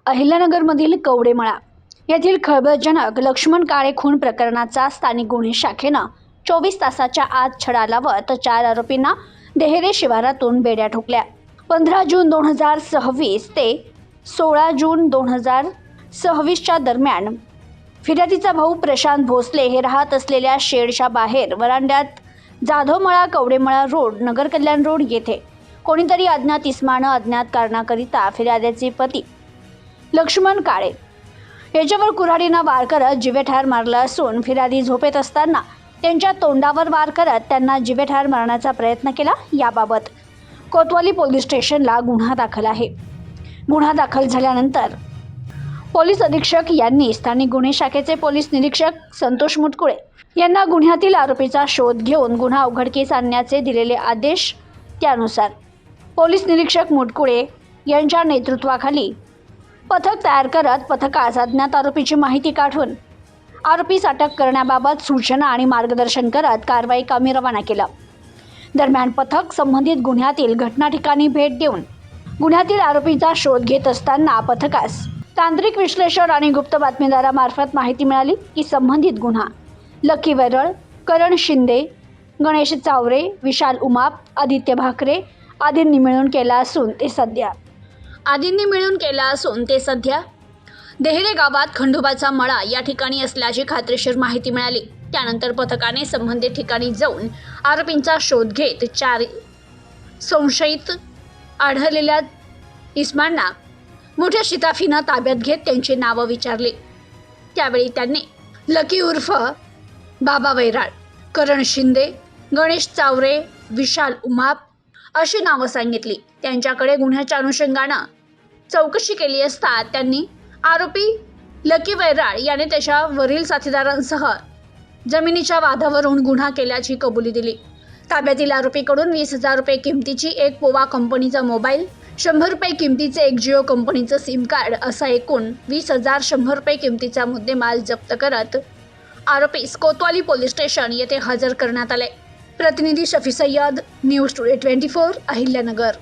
अहिल्यानगरमधील कवडेमळा येथील खळबळजनक लक्ष्मण काळे खून प्रकरणाचा स्थानिक गुन्हे शाखेनं 24 तासाच्या आत छडा लावत 4 आरोपींना देहरे शिवारातून बेड्या ठोकल्या। 15 जून 2026 ते 16 जून 2026च्या दरम्यान फिर्यादीचा भाऊ प्रशांत भोसले हे राहत असलेल्या शेडच्या बाहेर वरांड्यात जाधवमळा कवडेमळा रोड नगर कल्याण रोड येथे कोणीतरी अज्ञात इसमानं अज्ञात कारणाकरिता फिर्यादीचे पती लक्ष्मण काळे याच्यावर कुऱ्हाडीनं वार करत जीवेठार मारला असून फिर्यादी झोपेत असताना त्यांच्या तोंडावर वार करत त्यांना जीवेठार मारण्याचा प्रयत्न केला। याबाबत कोतवाली पोलीस स्टेशनला गुन्हा दाखल आहे। गुन्हा दाखल झाल्यानंतर पोलीस अधीक्षक यांनी स्थानिक गुन्हे शाखेचे पोलीस निरीक्षक संतोष मुटकुळे यांना गुन्ह्यातील आरोपीचा शोध घेऊन गुन्हा उघडकीस आणण्याचे दिलेले आदेश। त्यानुसार पोलीस निरीक्षक मुटकुळे यांच्या नेतृत्वाखाली पथक तयार करत पथकास अज्ञात आरोपीची माहिती काढून आरोपीस अटक करण्याबाबत सूचना आणि मार्गदर्शन करत कारवाई कामी रवाना केलं। दरम्यान पथक संबंधित गुन्ह्यातील घटना ठिकाणी भेट देऊन गुन्ह्यातील आरोपीचा शोध घेत असताना पथकास तांत्रिक विश्लेषण आणि गुप्त बातमीदारामार्फत माहिती मिळाली की संबंधित गुन्हा लकी वैरळ, करण शिंदे, गणेश चावरे, विशाल उमाप, आदित्य भाकरे आदींनी मिळून केला असून ते सध्या देहरे गावात खंडोबाचा मळा या ठिकाणी असल्याची खात्रीशीर माहिती मिळाली। त्यानंतर पथकाने संबंधित ठिकाणी जाऊन आरोपींचा शोध घेत 4 संशयित आढळलेल्या इसमांना मोठ्या शिताफीनं ताब्यात घेत त्यांची नावं विचारली। त्यावेळी त्यांनी लकी उर्फ बाबा वैराळ, करण शिंदे, गणेश चावरे, विशाल उमाप अशी नावं सांगितली। त्यांच्याकडे गुन्ह्याच्या अनुषंगानं चौकशी केली असता त्यांनी आरोपी लकी वैराळ याने त्याच्या वरील साथीदारांसह जमिनीच्या वादावरून गुन्हा केल्याची कबुली दिली। ताब्यातील आरोपीकडून 20,000 रुपये किमतीची एक पोवा कंपनीचा मोबाईल, 100 रुपये किमतीचे एक जिओ कंपनीचं सिम कार्ड असा एकूण 20,100 रुपये किमतीचा मुद्देमाल जप्त करत आरोपीस कोतवाली पोलीस स्टेशन येथे हजर करण्यात आले। प्रतिनिधी शफी सय्यद, न्यूज टुडे 24, अहिल्यानगर।